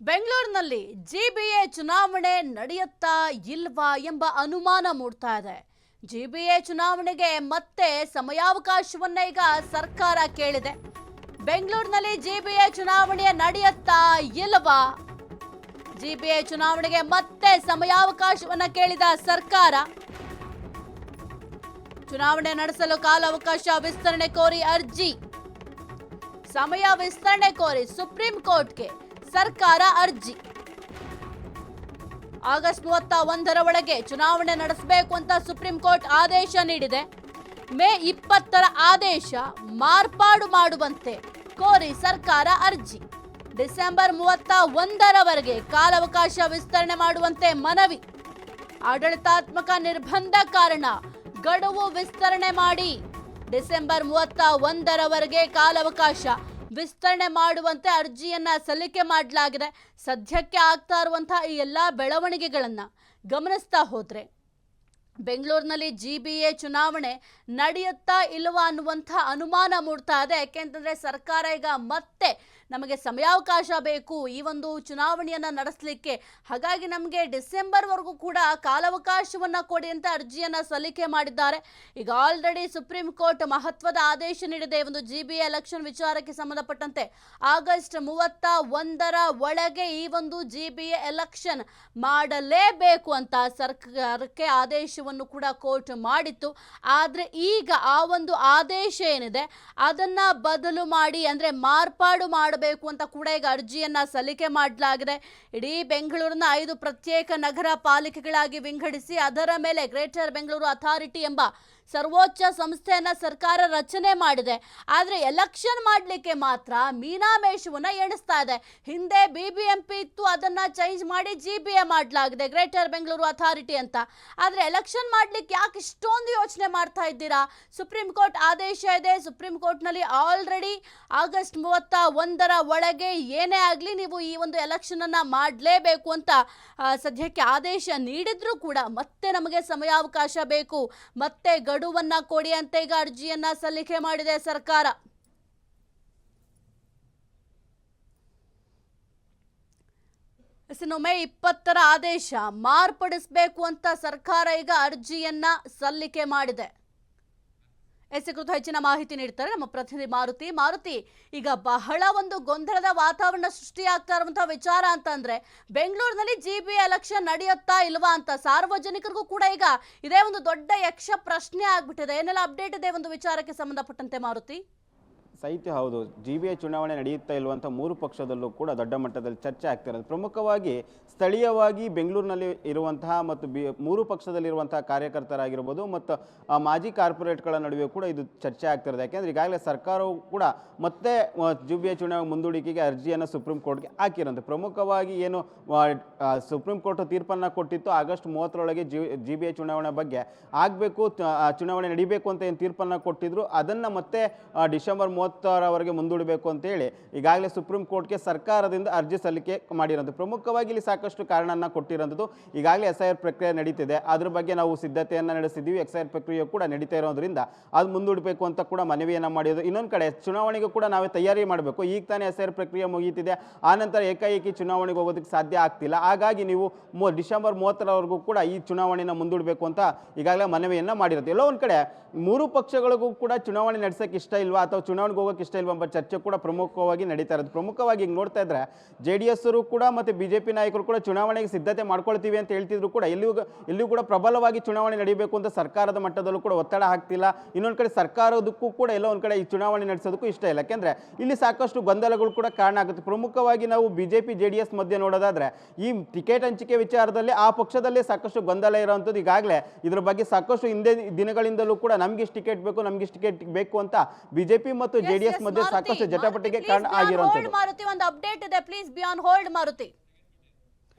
ಬೆಂಗಳೂರಿನಲ್ಲಿ ಜಿಬಿಎ ಚುನಾವಣೆ ನಡೆಯುತ್ತಾ ಇಲ್ವಾ ಎಂಬ ಅನುಮಾನ ಮೂಡ್ತಾ ಇದೆ. ಜಿಬಿಎ ಚುನಾವಣೆಗೆ ಮತ್ತೆ ಸಮಯಾವಕಾಶವನ್ನ ಈಗ ಸರ್ಕಾರ ಕೇಳಿದೆ. ಬೆಂಗಳೂರಿನಲ್ಲಿ ಜಿಬಿಎ ಚುನಾವಣೆ ನಡೆಯುತ್ತಾ ಇಲ್ವಾ? ಜಿಬಿಎ ಚುನಾವಣೆಗೆ ಮತ್ತೆ ಸಮಯಾವಕಾಶವನ್ನ ಕೇಳಿದ ಸರ್ಕಾರ. ಚುನಾವಣೆ ನಡೆಸಲು ಕಾಲಾವಕಾಶ ವಿಸ್ತರಣೆ ಕೋರಿ ಅರ್ಜಿ. ಸಮಯ ವಿಸ್ತರಣೆ ಕೋರಿ ಸುಪ್ರೀಂ ಕೋರ್ಟ್ಗೆ ಸರ್ಕಾರ ಅರ್ಜಿ. ಆಗಸ್ಟ್ 31ರ ಒಳಗೆ ಚುನಾವಣೆ ನಡೆಸಬೇಕು ಅಂತ ಸುಪ್ರೀಂ ಕೋರ್ಟ್ ಆದೇಶ ನೀಡಿದೆ. ಮೇ 20ರ ಆದೇಶ ಮಾರ್ಪಾಡು ಮಾಡುವಂತೆ ಕೋರಿ ಸರ್ಕಾರ ಅರ್ಜಿ. ಡಿಸೆಂಬರ್ 31ರವರೆಗೆ ಕಾಲಾವಕಾಶ ವಿಸ್ತರಣೆ ಮಾಡುವಂತೆ ಮನವಿ. ಆಡಳಿತಾತ್ಮಕ ನಿರ್ಬಂಧ ಕಾರಣ ಗಡುವು ವಿಸ್ತರಣೆ ಮಾಡಿ ಡಿಸೆಂಬರ್ 31ರವರೆಗೆ ಕಾಲಾವಕಾಶ ವಿಸ್ತರಣೆ ಮಾಡುವಂತೆ ಅರ್ಜಿಯನ್ನ ಸಲ್ಲಿಕೆ ಮಾಡಲಾಗಿದೆ. ಸದ್ಯಕ್ಕೆ ಆಗ್ತಾ ಇರುವಂತಹ ಈ ಎಲ್ಲ ಬೆಳವಣಿಗೆಗಳನ್ನ ಗಮನಿಸ್ತಾ ಹೋದ್ರೆ ಬೆಂಗಳೂರಿನಲ್ಲಿ ಜಿಬಿಎ ಚುನಾವಣೆ ನಡೆಯುತ್ತಾ ಇಲ್ವಾ ಅನ್ನುವಂಥ ಅನುಮಾನ ಮೂಡ್ತಾ ಇದೆ. ಯಾಕೆಂತಂದ್ರೆ ಸರ್ಕಾರ ಈಗ ಮತ್ತೆ ನಮಗೆ ಸಮಯಾವಕಾಶ ಬೇಕು ಈ ಒಂದು ಚುನಾವಣೆಯನ್ನ ನಡೆಸಲಿಕ್ಕೆ, ಹಾಗಾಗಿ ನಮಗೆ ಡಿಸೆಂಬರ್ವರೆಗೂ ಕೂಡ ಕಾಲಾವಕಾಶವನ್ನ ಕೊಡಿ ಅಂತ ಅರ್ಜಿಯನ್ನ ಸಲ್ಲಿಕೆ ಮಾಡಿದ್ದಾರೆ. ಈಗ ಆಲ್ರೆಡಿ ಸುಪ್ರೀಂ ಕೋರ್ಟ್ ಮಹತ್ವದ ಆದೇಶ ನೀಡಿದೆ. ಒಂದು ಜಿಬಿಎ ಎಲೆಕ್ಷನ್ ವಿಚಾರಕ್ಕೆ ಸಂಬಂಧಪಟ್ಟಂತೆ ಆಗಸ್ಟ್ 31ರ ಒಳಗೆ ಈ ಒಂದು ಜಿಬಿಎ ಎಲೆಕ್ಷನ್ ಮಾಡಲೇಬೇಕು ಅಂತ ಸರ್ಕಾರಕ್ಕೆ ಆದೇಶವನ್ನು ಕೂಡ ಕೋರ್ಟ್ ಮಾಡಿತ್ತು. ಆದ್ರೆ ಈಗ ಆ ಒಂದು ಆದೇಶ ಏನಿದೆ ಅದನ್ನ ಬದಲು ಮಾಡಿ ಅಂದ್ರೆ ಮಾರ್ಪಾಡು ಮಾಡಬೇಕು ಅಂತ ಕೂಡ ಈಗ ಅರ್ಜಿಯನ್ನ ಸಲ್ಲಿಕೆ ಮಾಡಲಾಗಿದೆ. ಇಡೀ ಬೆಂಗಳೂರಿನ 5 ಪ್ರತ್ಯೇಕ ನಗರ ಪಾಲಿಕೆಗಳಾಗಿ ವಿಂಗಡಿಸಿ ಅದರ ಮೇಲೆ ಗ್ರೇಟರ್ ಬೆಂಗಳೂರು ಅಥಾರಿಟಿ ಎಂಬ ಸರ್ವೋಚ್ಚ ಸಂಸ್ಥೆಯನ್ನ ಸರ್ಕಾರ ರಚನೆ ಮಾಡಿದೆ. ಆದ್ರೆ ಎಲೆಕ್ಷನ್ ಮಾಡಲಿಕ್ಕೆ ಮಾತ್ರ ಮೀನಾಮೇಷವನ್ನ ಎಣಿಸ್ತಾ ಇದೆ. ಹಿಂದೆ ಬಿಬಿಎಂಪಿ ಇತ್ತು, ಅದನ್ನ ಚೇಂಜ್ ಮಾಡಿ ಜಿಬಿಎ ಮಾಡಲಾಗಿದೆ, ಗ್ರೇಟರ್ ಬೆಂಗಳೂರು ಅಥಾರಿಟಿ ಅಂತ. ಆದ್ರೆ ಎಲೆಕ್ಷನ್ ಮಾಡ್ಲಿಕ್ಕೆ ಯಾಕೆ ಇಷ್ಟೊಂದು ಯೋಚನೆ ಮಾಡ್ತಾ ಇದ್ದೀರಾ? ಸುಪ್ರೀಂ ಕೋರ್ಟ್ ಆದೇಶ ಇದೆ. ಸುಪ್ರೀಂ ಕೋರ್ಟ್ನಲ್ಲಿ ಆಲ್ರೆಡಿ ಆಗಸ್ಟ್ 31ರ ಒಳಗೆ ಏನೇ ಆಗಲಿ ನೀವು ಈ ಒಂದು ಎಲೆಕ್ಷನ್ ಅನ್ನ ಮಾಡಲೇಬೇಕು ಅಂತ ಸದ್ಯಕ್ಕೆ ಆದೇಶ ನೀಡಿದ್ರು ಕೂಡ ಮತ್ತೆ ನಮಗೆ ಸಮಯಾವಕಾಶ ಬೇಕು, ಮತ್ತೆ ಗಡುವನ್ನ ಕೊಡಿ ಅಂತ ಈಗ ಅರ್ಜಿಯನ್ನ ಸಲ್ಲಿಕೆ ಮಾಡಿದೆ ಸರ್ಕಾರ. ಮೇ 20ರ ಆದೇಶ ಮಾರ್ಪಡಿಸಬೇಕು ಅಂತ ಸರ್ಕಾರ ಈಗ ಅರ್ಜಿಯನ್ನ ಸಲ್ಲಿಕೆ ಮಾಡಿದೆ. ಕುರಿತು ಹೆಚ್ಚಿನ ಮಾಹಿತಿ ನೀಡ್ತಾರೆ ನಮ್ಮ ಪ್ರತಿನಿಧಿ ಮಾರುತಿ. ಈಗ ಬಹಳ ಒಂದು ಗೊಂದಲದ ವಾತಾವರಣ ಸೃಷ್ಟಿಯಾಗ್ತಾ ಇರುವಂತಹ ವಿಚಾರ ಅಂತಂದ್ರೆ ಬೆಂಗಳೂರಿನಲ್ಲಿ ಜಿಬಿಎ ಎಲೆಕ್ಷನ್ ನಡೆಯುತ್ತಾ ಇಲ್ವಾ ಅಂತ ಸಾರ್ವಜನಿಕರಿಗೂ ಕೂಡ ಈಗ ಇದೇ ಒಂದು ದೊಡ್ಡ ಯಕ್ಷ ಪ್ರಶ್ನೆ ಆಗ್ಬಿಟ್ಟಿದೆ. ಏನೆಲ್ಲ ಅಪ್ಡೇಟ್ ಇದೆ ಒಂದು ವಿಚಾರಕ್ಕೆ ಸಂಬಂಧಪಟ್ಟಂತೆ ಮಾರುತಿ? ಸಾಹಿತ್ಯ ಹೌದು, ಜಿಬಿಎ ಚುನಾವಣೆ ನಡೆಯುತ್ತಾ ಇಲ್ವಂತ 3 ಪಕ್ಷದಲ್ಲೂ ಕೂಡ ದೊಡ್ಡ ಮಟ್ಟದಲ್ಲಿ ಚರ್ಚೆ ಆಗ್ತಿರೋದು. ಪ್ರಮುಖವಾಗಿ ಸ್ಥಳೀಯವಾಗಿ ಬೆಂಗಳೂರಿನಲ್ಲಿ ಇರುವಂತಹ ಮತ್ತು 3 ಪಕ್ಷದಲ್ಲಿರುವಂತಹ ಕಾರ್ಯಕರ್ತರಾಗಿರ್ಬೋದು ಮತ್ತು ಮಾಜಿ ಕಾರ್ಪೊರೇಟ್ಗಳ ನಡುವೆ ಕೂಡ ಇದು ಚರ್ಚೆ ಆಗ್ತಿರೋದು. ಯಾಕೆಂದರೆ ಈಗಾಗಲೇ ಸರ್ಕಾರವು ಕೂಡ ಮತ್ತೆ ಜಿಬಿಎ ಚುನಾವಣೆ ಮುಂದೂಡಿಕೆಗೆ ಅರ್ಜಿಯನ್ನು ಸುಪ್ರೀಂ ಕೋರ್ಟ್ಗೆ ಹಾಕಿರೋದು. ಪ್ರಮುಖವಾಗಿ ಏನು ಸುಪ್ರೀಂ ಕೋರ್ಟ್ ತೀರ್ಪನ್ನು ಕೊಟ್ಟಿತ್ತು ಆಗಸ್ಟ್ 30ರೊಳಗೆ ಜಿಬಿಎ ಚುನಾವಣೆ ಬಗ್ಗೆ ಆಗಬೇಕು, ಚುನಾವಣೆ ನಡೀಬೇಕು ಅಂತ ಏನು ತೀರ್ಪನ್ನು ಕೊಟ್ಟಿದ್ರು ಅದನ್ನು ಮತ್ತೆ ಡಿಸೆಂಬರ್ 30ರವರೆಗೆ ಮುಂದೂಡಬೇಕು ಅಂತೇಳಿ ಈಗಾಗಲೇ ಸುಪ್ರೀಂ ಕೋರ್ಟ್ಗೆ ಸರ್ಕಾರದಿಂದ ಅರ್ಜಿ ಸಲ್ಲಿಕೆ ಮಾಡಿರೋದು. ಪ್ರಮುಖವಾಗಿ ಇಲ್ಲಿ ಸಾಕಷ್ಟು ಕಾರಣನ ಕೊಟ್ಟಿರೋದು. ಈಗಾಗಲೇ SIR ಪ್ರಕ್ರಿಯೆ ನಡೀತಿದೆ, ಅದ್ರ ಬಗ್ಗೆ ನಾವು ಸಿದ್ಧತೆಯನ್ನು ನಡೆಸಿದ್ದೀವಿ. SIR ಪ್ರಕ್ರಿಯೆ ಕೂಡ ನಡೀತಾ ಇರೋದ್ರಿಂದ ಅದು ಮುಂದೂಡಬೇಕು ಅಂತ ಕೂಡ ಮನವಿಯನ್ನು ಮಾಡಿರೋದು. ಇನ್ನೊಂದು ಕಡೆ ಚುನಾವಣೆಗೂ ಕೂಡ ನಾವೇ ತಯಾರಿ ಮಾಡಬೇಕು. ಈಗ ತಾನೇ SIR ಪ್ರಕ್ರಿಯೆ ಮುಗಿಯುತ್ತಿದೆ, ಆನಂತರ ಏಕಾಏಕಿ ಚುನಾವಣೆಗೆ ಹೋಗೋದಕ್ಕೆ ಸಾಧ್ಯ ಆಗ್ತಿಲ್ಲ. ಹಾಗಾಗಿ ನೀವು ಡಿಸೆಂಬರ್ 30ರವರೆಗೂ ಕೂಡ ಈ ಚುನಾವಣೆಯನ್ನು ಮುಂದೂಡಬೇಕು ಅಂತ ಈಗಾಗಲೇ ಮನವಿಯನ್ನು ಮಾಡಿರೋದು. ಎಲ್ಲೋ ಒಂದು ಕಡೆ 3 ಪಕ್ಷಗಳಿಗೂ ಕೂಡ ಚುನಾವಣೆ ನಡೆಸೋಕೆ ಇಷ್ಟ ಇಲ್ವಾ ಅಥವಾ ಚುನಾವಣೆಗೆ ಹೋಗೋಕೆ ಇಷ್ಟ ಇಲ್ವಾ ಎಂಬ ಚರ್ಚೆ ಕೂಡ ಪ್ರಮುಖವಾಗಿ ನಡೀತಾ ಇರೋದು. ಪ್ರಮುಖವಾಗಿ ಈಗ ನೋಡ್ತಾ ಇದ್ರೆ JDS ಕೂಡ ಮತ್ತು BJP ನಾಯಕರು ಕೂಡ ಚುನಾವಣೆಗೆ ಸಿದ್ಧತೆ ಮಾಡ್ಕೊಳ್ತೀವಿ ಅಂತ ಹೇಳ್ತಿದ್ರು ಕೂಡ ಎಲ್ಲಿಯೂ ಕೂಡ ಪ್ರಬಲವಾಗಿ ಚುನಾವಣೆ ನಡೀಬೇಕು ಅಂತ ಸರ್ಕಾರದ ಮಟ್ಟದಲ್ಲೂ ಕೂಡ ಒತ್ತಡ ಹಾಕ್ತಿಲ್ಲ. ಇನ್ನೊಂದು ಕಡೆ ಸರ್ಕಾರದಕ್ಕೂ ಕೂಡ ಎಲ್ಲೋ ಒಂದು ಕಡೆ ಈ ಚುನಾವಣೆ ನಡೆಸೋದಕ್ಕೂ ಇಷ್ಟ ಇಲ್ಲ. ಯಾಕೆಂದ್ರೆ ಇಲ್ಲಿ ಸಾಕಷ್ಟು ಗೊಂದಲಗಳು ಕೂಡ ಕಾರಣ ಆಗುತ್ತೆ. ಪ್ರಮುಖವಾಗಿ ನಾವು BJP JDS ಮಧ್ಯೆ ನೋಡೋದಾದ್ರೆ ಈ ಟಿಕೆಟ್ ಹಂಚಿಕೆ ವಿಚಾರದಲ್ಲಿ ಆ ಪಕ್ಷದಲ್ಲೇ ಸಾಕಷ್ಟು ಗೊಂದಲ ಇರುವಂಥದ್ದು. ಈಗಾಗಲೇ ಇದರ ಬಗ್ಗೆ ಸಾಕಷ್ಟು ಹಿಂದೆ ದಿನಗಳಿಂದಲೂ ಕೂಡ ನಮ್ಗೆ ಇಷ್ಟು ಟಿಕೆಟ್ ಬೇಕು ಅಂತ BJP ಮತ್ತು JDS ಮಧ್ಯೆ ಸಾಕಷ್ಟು ಜಟಾಪಟಿಗೆ ಕಾರಣ ಆಗಿರುವಂಥದ್ದು. ಮಾರುತಿ, ಒಂದು ಅಪ್ಡೇಟ್ ಇದೆ, please be on hold Maruti.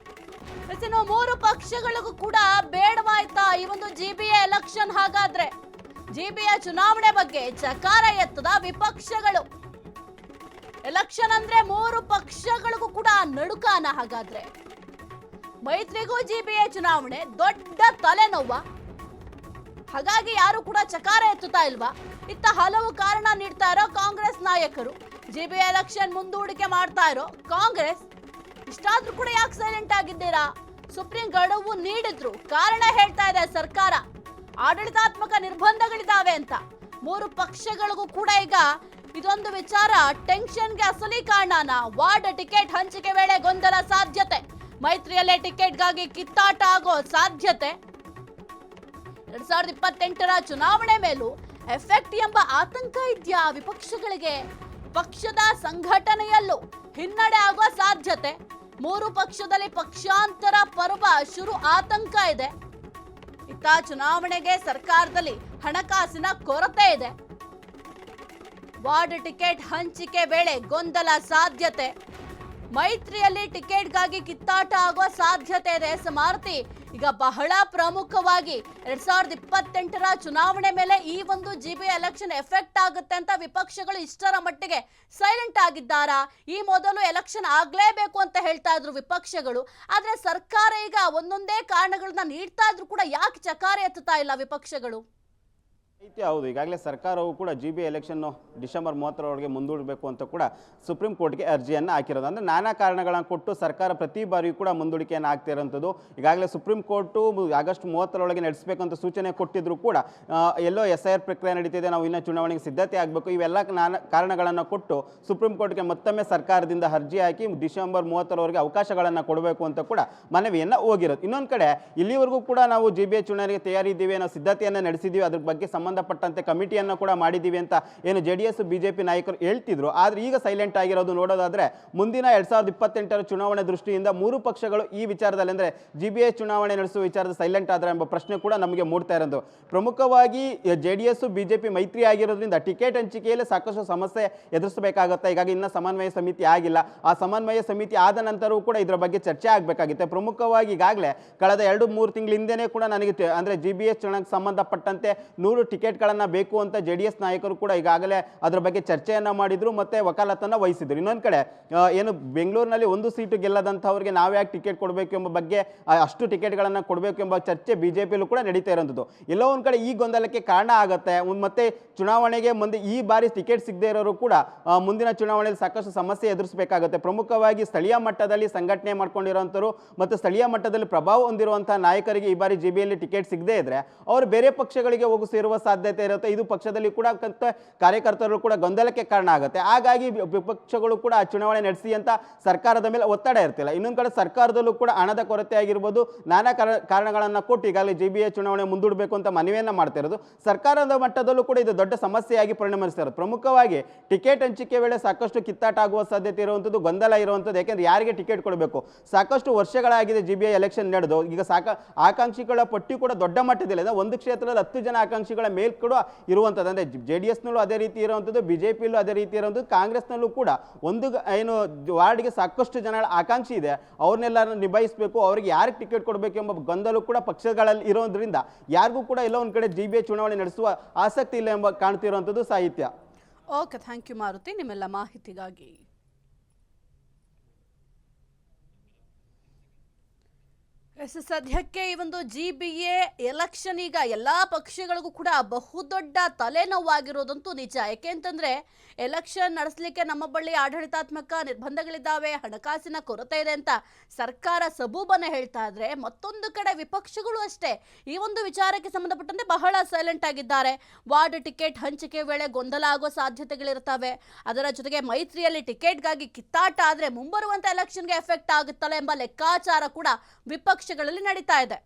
3 ಪಕ್ಷಗಳಿಗೂ ಕೂಡ ಬೇಡವಾಯ್ತಾ ಈ ಒಂದು ಜಿಬಿಎ ಎಲೆಕ್ಷನ್? ಹಾಗಾದ್ರೆ ಜಿಬಿಎ ಚುನಾವಣೆ ಬಗ್ಗೆ ಚಕಾರ ಎತ್ತದ ವಿಪಕ್ಷಗಳು. ಎಲೆಕ್ಷನ್ ಅಂದ್ರೆ 3 ಪಕ್ಷಗಳಿಗೂ ಕೂಡ ನಡುಕಾನ. ಹಾಗಾದ್ರೆ ಮೈತ್ರಿಗೂ ಜಿಬಿಎ ಚುನಾವಣೆ ದೊಡ್ಡ ತಲೆನೋವ. ಹಾಗಾಗಿ ಯಾರು ಕೂಡ ಚಕಾರ ಎತ್ತುತ್ತಾ ಇಲ್ವಾ? ಇತ್ತ ಹಲವು ಕಾರಣ ನೀಡ್ತಾ ಇರೋ ಕಾಂಗ್ರೆಸ್ ನಾಯಕರು, ಜಿಬಿಎ ಎಲೆಕ್ಷನ್ ಮುಂದೂಡಿಕೆ ಮಾಡ್ತಾ ಇರೋ ಕಾಂಗ್ರೆಸ್ ಇಷ್ಟಾದ್ರೂ ಕೂಡ ಯಾಕೆ ಸೈಲೆಂಟ್ ಆಗಿದ್ದೀರಾ? ಸುಪ್ರೀಂ ಗಡುವು ನೀಡಿದ್ರು, ಕಾರಣ ಹೇಳ್ತಾ ಇದೆ ಸರ್ಕಾರ, ಆಡಳಿತಾತ್ಮಕ ನಿರ್ಬಂಧಗಳಿದಾವೆ ಅಂತ. ಮೂರು ಪಕ್ಷಗಳಿಗೂ ಕೂಡ ಈಗ ಇದೊಂದು ವಿಚಾರ ಟೆನ್ಷನ್ಗೆ ಅಸಲಿ ಕಾರಣನ. ವಾರ್ಡ್ ಟಿಕೆಟ್ ಹಂಚಿಕೆ ವೇಳೆ ಗೊಂದಲ ಸಾಧ್ಯತೆ, ಮೈತ್ರಿಯಲ್ಲೇ ಟಿಕೆಟ್ಗಾಗಿ ಕಿತ್ತಾಟ ಆಗೋ ಸಾಧ್ಯತೆ, 2028ರ ಚುನಾವಣೆ ಮೇಲೂ ಎಫೆಕ್ಟ್ ಎಂಬ ಆತಂಕ ಇದೆಯಾ ವಿಪಕ್ಷಗಳಿಗೆ? ಪಕ್ಷದ ಸಂಘಟನೆಯಲ್ಲೂ ಹಿನ್ನಡೆ ಆಗುವ ಸಾಧ್ಯತೆ, ಮೂರು ಪಕ್ಷದಲ್ಲಿ ಪಕ್ಷಾಂತರ ಪರ್ವ ಶುರು ಆತಂಕ ಇದೆ. ಇತ್ತ ಚುನಾವಣೆಗೆ ಸರ್ಕಾರದಲ್ಲಿ ಹಣಕಾಸಿನ ಕೊರತೆ ಇದೆ. ವಾರ್ಡ್ ಟಿಕೆಟ್ ಹಂಚಿಕೆ ವೇಳೆ ಗೊಂದಲ ಸಾಧ್ಯತೆ, ಮೈತ್ರಿಯಲ್ಲಿ ಟಿಕೆಟ್ಗಾಗಿ ಕಿತ್ತಾಟ ಆಗುವ ಸಾಧ್ಯತೆ ಇದೆ. ಮಾರುತಿ, ಈಗ ಬಹಳ ಪ್ರಮುಖವಾಗಿ 2028ರ ಚುನಾವಣೆ ಮೇಲೆ ಈ ಒಂದು ಜಿಬಿ ಎಲೆಕ್ಷನ್ ಎಫೆಕ್ಟ್ ಆಗುತ್ತೆ ಅಂತ ವಿಪಕ್ಷಗಳು ಇಷ್ಟರ ಮಟ್ಟಿಗೆ ಸೈಲೆಂಟ್ ಆಗಿದ್ದಾರಾ? ಈ ಮೊದಲು ಎಲೆಕ್ಷನ್ ಆಗ್ಲೇಬೇಕು ಅಂತ ಹೇಳ್ತಾ ಇದ್ರು ವಿಪಕ್ಷಗಳು, ಆದ್ರೆ ಸರ್ಕಾರ ಈಗ ಒಂದೊಂದೇ ಕಾರಣಗಳನ್ನ ನೀಡ್ತಾ ಇದ್ರು ಕೂಡ ಯಾಕೆ ಚಕಾರಿ ಎತ್ತುತ್ತಾ ಇಲ್ಲ ವಿಪಕ್ಷಗಳು? ಹೌದು, ಈಗಾಗಲೇ ಸರ್ಕಾರವು ಕೂಡ ಜಿಬಿ ಎಲೆಕ್ಷನ್ ಡಿಸೆಂಬರ್ 30ರೊಳಗೆ ಮುಂದೂಡಬೇಕು ಅಂತ ಕೂಡ ಸುಪ್ರೀಂ ಕೋರ್ಟ್ಗೆ ಅರ್ಜಿಯನ್ನು ಹಾಕಿರೋದು. ಅಂದರೆ ನಾನಾ ಕಾರಣಗಳನ್ನು ಕೊಟ್ಟು ಸರ್ಕಾರ ಪ್ರತಿ ಬಾರಿಯೂ ಕೂಡ ಮುಂದೂಡಿಕೆಯನ್ನು ಆಗ್ತಿರೋಂಥದ್ದು. ಈಗಾಗಲೇ ಸುಪ್ರೀಂ ಕೋರ್ಟು ಆಗಸ್ಟ್ 30ರೊಳಗೆ ನಡೆಸಬೇಕಂತ ಸೂಚನೆ ಕೊಟ್ಟಿದ್ರು ಕೂಡ ಎಲ್ಲೋ SIR ಪ್ರಕ್ರಿಯೆ ನಡೀತಿದೆ, ನಾವು ಇನ್ನೂ ಚುನಾವಣೆಗೆ ಸಿದ್ಧತೆ ಆಗಬೇಕು, ಇವೆಲ್ಲ ಕಾರಣಗಳನ್ನು ಕೊಟ್ಟು ಸುಪ್ರೀಂ ಕೋರ್ಟ್ಗೆ ಮತ್ತೊಮ್ಮೆ ಸರ್ಕಾರದಿಂದ ಅರ್ಜಿ ಹಾಕಿ ಡಿಸೆಂಬರ್ 30ರವರೆಗೆ ಅವಕಾಶಗಳನ್ನು ಕೊಡಬೇಕು ಅಂತ ಕೂಡ ಮನವಿಯನ್ನು ಹೋಗಿರೋದು. ಇನ್ನೊಂದು ಕಡೆ ಇಲ್ಲಿವರೆಗೂ ಕೂಡ ನಾವು GBA ಚುನಾವಣೆಗೆ ತಯಾರಿ ಇದ್ದೀವಿ, ನಾವು ಸಿದ್ಧತೆಯನ್ನು ನಡೆಸಿದ್ದೀವಿ, ಅದ್ರ ಬಗ್ಗೆ ಸಂಬಂಧಪಟ್ಟಂತೆ ಕಮಿಟಿಯನ್ನು ಕೂಡ ಮಾಡಿದ್ದೀವಿ ಅಂತ ಏನು JDS BJP ನಾಯಕರು ಹೇಳ್ತಿದ್ರು. ಆದರೆ ಈಗ ಸೈಲೆಂಟ್ ಆಗಿರೋದು ನೋಡೋದಾದ್ರೆ ಮುಂದಿನ 2028ರ ಚುನಾವಣೆ ದೃಷ್ಟಿಯಿಂದ ಮೂರು ಪಕ್ಷಗಳು ಈ ವಿಚಾರದಲ್ಲಿ ಅಂದರೆ GBA ಚುನಾವಣೆ ನಡೆಸುವ ವಿಚಾರದ ಸೈಲೆಂಟ್ ಆದ್ರೆ ಎಂಬ ಪ್ರಶ್ನೆ ಕೂಡ ನಮಗೆ ಮೂಡ್ತಾ ಇರೋದು. ಪ್ರಮುಖವಾಗಿ JDS BJP ಮೈತ್ರಿ ಆಗಿರೋದ್ರಿಂದ ಟಿಕೆಟ್ ಹಂಚಿಕೆಯಲ್ಲಿ ಸಾಕಷ್ಟು ಸಮಸ್ಯೆ ಎದುರಿಸಬೇಕಾಗುತ್ತೆ. ಹೀಗಾಗಿ ಇನ್ನು ಸಮನ್ವಯ ಸಮಿತಿ ಆಗಿಲ್ಲ. ಆ ಸಮನ್ವಯ ಸಮಿತಿ ಆದ ನಂತರವೂ ಕೂಡ ಇದರ ಬಗ್ಗೆ ಚರ್ಚೆ ಆಗಬೇಕಾಗುತ್ತೆ. ಪ್ರಮುಖವಾಗಿ ಈಗಾಗಲೇ ಕಳೆದ 2-3 ತಿಂಗಳ ಹಿಂದೆನೇ ಕೂಡ ನನಗೆ ಅಂದರೆ GBA ಚುನಾವಣೆಗೆ ಸಂಬಂಧಪಟ್ಟಂತೆ 100 ಟಿಕೆಟ್ಗಳನ್ನು ಬೇಕು ಅಂತ JDS ನಾಯಕರು ಕೂಡ ಈಗಾಗಲೇ ಅದರ ಬಗ್ಗೆ ಚರ್ಚೆಯನ್ನು ಮಾಡಿದ್ರು ಮತ್ತು ವಕಾಲತನ್ನು ವಹಿಸಿದ್ರು. ಇನ್ನೊಂದು ಕಡೆ ಏನು ಬೆಂಗಳೂರಿನಲ್ಲಿ 1 ಸೀಟು ಗೆಲ್ಲದಂಥವ್ರಿಗೆ ನಾವು ಯಾಕೆ ಟಿಕೆಟ್ ಕೊಡಬೇಕು ಎಂಬ ಬಗ್ಗೆ ಅಷ್ಟು ಟಿಕೆಟ್ಗಳನ್ನು ಕೊಡಬೇಕು ಎಂಬ ಚರ್ಚೆ BJPಯಲ್ಲೂ ಕೂಡ ನಡೀತಾ ಇರೋಂಥದ್ದು. ಎಲ್ಲೋ ಒಂದು ಕಡೆ ಈ ಗೊಂದಲಕ್ಕೆ ಕಾರಣ ಆಗುತ್ತೆ. ಮತ್ತೆ ಚುನಾವಣೆಗೆ ಮುಂದೆ ಈ ಬಾರಿ ಟಿಕೆಟ್ ಸಿಗದೇ ಇರೋರು ಕೂಡ ಮುಂದಿನ ಚುನಾವಣೆಯಲ್ಲಿ ಸಾಕಷ್ಟು ಸಮಸ್ಯೆ ಎದುರಿಸಬೇಕಾಗುತ್ತೆ. ಪ್ರಮುಖವಾಗಿ ಸ್ಥಳೀಯ ಮಟ್ಟದಲ್ಲಿ ಸಂಘಟನೆ ಮಾಡ್ಕೊಂಡಿರೋಂಥವ್ರು ಮತ್ತು ಸ್ಥಳೀಯ ಮಟ್ಟದಲ್ಲಿ ಪ್ರಭಾವ ಹೊಂದಿರುವಂತಹ ನಾಯಕರಿಗೆ ಈ ಬಾರಿ GBಯಲ್ಲಿ ಟಿಕೆಟ್ ಸಿಗದೇ ಇದ್ರೆ ಅವರು ಬೇರೆ ಪಕ್ಷಗಳಿಗೆ ಹೋಗಿ ಸೇರುವ ಸಾಧ್ಯತೆ ಇರುತ್ತೆ. ಇದು ಪಕ್ಷದಲ್ಲಿ ಕೂಡ ಕಾರ್ಯಕರ್ತರು ಕೂಡ ಗೊಂದಲಕ್ಕೆ ಕಾರಣ ಆಗುತ್ತೆ. ಹಾಗಾಗಿ ವಿಪಕ್ಷಗಳು ಕೂಡ ಚುನಾವಣೆ ನಡೆಸಿ ಅಂತ ಸರ್ಕಾರದ ಮೇಲೆ ಒತ್ತಡ ಇರ್ತಿಲ್ಲ. ಇನ್ನೊಂದು ಕಡೆ ಸರ್ಕಾರದಲ್ಲೂ ಕೂಡ ಹಣದ ಕೊರತೆ ಆಗಿರ್ಬೋದು, ನಾನಾ ಕಾರಣಗಳನ್ನು ಕೊಟ್ಟು ಈಗಾಗಲೇ GBA ಚುನಾವಣೆ ಮುಂದೂಡಬೇಕು ಅಂತ ಮನವಿಯನ್ನು ಮಾಡ್ತಾ ಇರೋದು. ಸರ್ಕಾರದ ಮಟ್ಟದಲ್ಲೂ ಕೂಡ ಇದು ದೊಡ್ಡ ಸಮಸ್ಯೆಯಾಗಿ ಪರಿಣಮಿಸ್ತಾ ಇರೋದು. ಪ್ರಮುಖವಾಗಿ ಟಿಕೆಟ್ ಹಂಚಿಕೆ ವೇಳೆ ಸಾಕಷ್ಟು ಕಿತ್ತಾಟ ಆಗುವ ಸಾಧ್ಯತೆ ಇರುವಂಥದ್ದು, ಗೊಂದಲ ಇರುವಂಥದ್ದು. ಯಾಕೆಂದ್ರೆ ಯಾರಿಗೆ ಟಿಕೆಟ್ ಕೊಡಬೇಕು, ಸಾಕಷ್ಟು ವರ್ಷಗಳಾಗಿದೆ GBA ಎಲೆಕ್ಷನ್ ನಡೆದು. ಈಗ ಆಕಾಂಕ್ಷಿಗಳ ಪಟ್ಟಿ ಕೂಡ ದೊಡ್ಡ ಮಟ್ಟದಲ್ಲಿದೆ. ಒಂದು ಕ್ಷೇತ್ರದಲ್ಲಿ 10 ಜನ ಆಕಾಂಕ್ಷಿಗಳ ಮೇಲ್ ಕೂಡ ಇರುವಂಥದ್ದು. ಅಂದರೆ JDSನಲ್ಲೂ ಅದೇ ರೀತಿ ಇರುವಂಥದ್ದು, BJPಯಲ್ಲೂ ಅದೇ ರೀತಿ ಇರುವಂಥದ್ದು, ಕಾಂಗ್ರೆಸ್ನಲ್ಲೂ ಕೂಡ ಒಂದು ಏನು ವಾರ್ಡ್ಗೆ ಸಾಕಷ್ಟು ಜನಗಳ ಆಕಾಂಕ್ಷಿ ಇದೆ, ಅವ್ರನ್ನೆಲ್ಲ ನಿಭಾಯಿಸಬೇಕು. ಅವ್ರಿಗೆ ಯಾರಿಗೆ ಟಿಕೆಟ್ ಕೊಡಬೇಕು ಎಂಬ ಗೊಂದಲ ಕೂಡ ಪಕ್ಷಗಳಲ್ಲಿ ಇರೋದ್ರಿಂದ ಯಾರಿಗೂ ಕೂಡ ಎಲ್ಲೋ ಒಂದು ಕಡೆ GBA ಚುನಾವಣೆ ನಡೆಸುವ ಆಸಕ್ತಿ ಇಲ್ಲ ಎಂಬ ಕಾಣ್ತಿರುವಂಥದ್ದು ಸಾಹಿತ್ಯ. ಓಕೆ, ಥ್ಯಾಂಕ್ ಯು ಮಾರುತಿ ನಿಮ್ಮೆಲ್ಲ ಮಾಹಿತಿಗಾಗಿ. ಸದ್ಯಕ್ಕೆ ಈ ಒಂದು GBA ಎಲೆಕ್ಷನ್ ಈಗ ಎಲ್ಲಾ ಪಕ್ಷಗಳಿಗೂ ಕೂಡ ಬಹುದೊಡ್ಡ ತಲೆನೋವಾಗಿರೋದಂತೂ ನಿಜ. ಯಾಕೆಂತಂದ್ರೆ ಎಲೆಕ್ಷನ್ ನಡೆಸಲಿಕ್ಕೆ ನಮ್ಮ ಬಳಿ ಆಡಳಿತಾತ್ಮಕ ನಿರ್ಬಂಧಗಳಿದ್ದಾವೆ, ಹಣಕಾಸಿನ ಕೊರತೆ ಇದೆ ಅಂತ ಸರ್ಕಾರ ಸಬೂಬನ್ನ ಹೇಳ್ತಾ ಇದ್ರೆ, ಮತ್ತೊಂದು ಕಡೆ ವಿಪಕ್ಷಗಳು ಅಷ್ಟೇ ಈ ಒಂದು ವಿಚಾರಕ್ಕೆ ಸಂಬಂಧಪಟ್ಟಂತೆ ಬಹಳ ಸೈಲೆಂಟ್ ಆಗಿದ್ದಾರೆ. ವಾರ್ಡ್ ಟಿಕೆಟ್ ಹಂಚಿಕೆ ವೇಳೆ ಗೊಂದಲ ಆಗೋ ಸಾಧ್ಯತೆಗಳಿರ್ತವೆ. ಅದರ ಜೊತೆಗೆ ಮೈತ್ರಿಯಲ್ಲಿ ಟಿಕೆಟ್ಗಾಗಿ ಕಿತ್ತಾಟ ಆದ್ರೆ ಮುಂಬರುವಂತ ಎಲೆಕ್ಷನ್ಗೆ ಎಫೆಕ್ಟ್ ಆಗುತ್ತಲ್ಲ ಎಂಬ ಲೆಕ್ಕಾಚಾರ ಕೂಡ ವಿಪಕ್ಷಗಳಲ್ಲಿ ನಡೀತಾ ಇದೆ.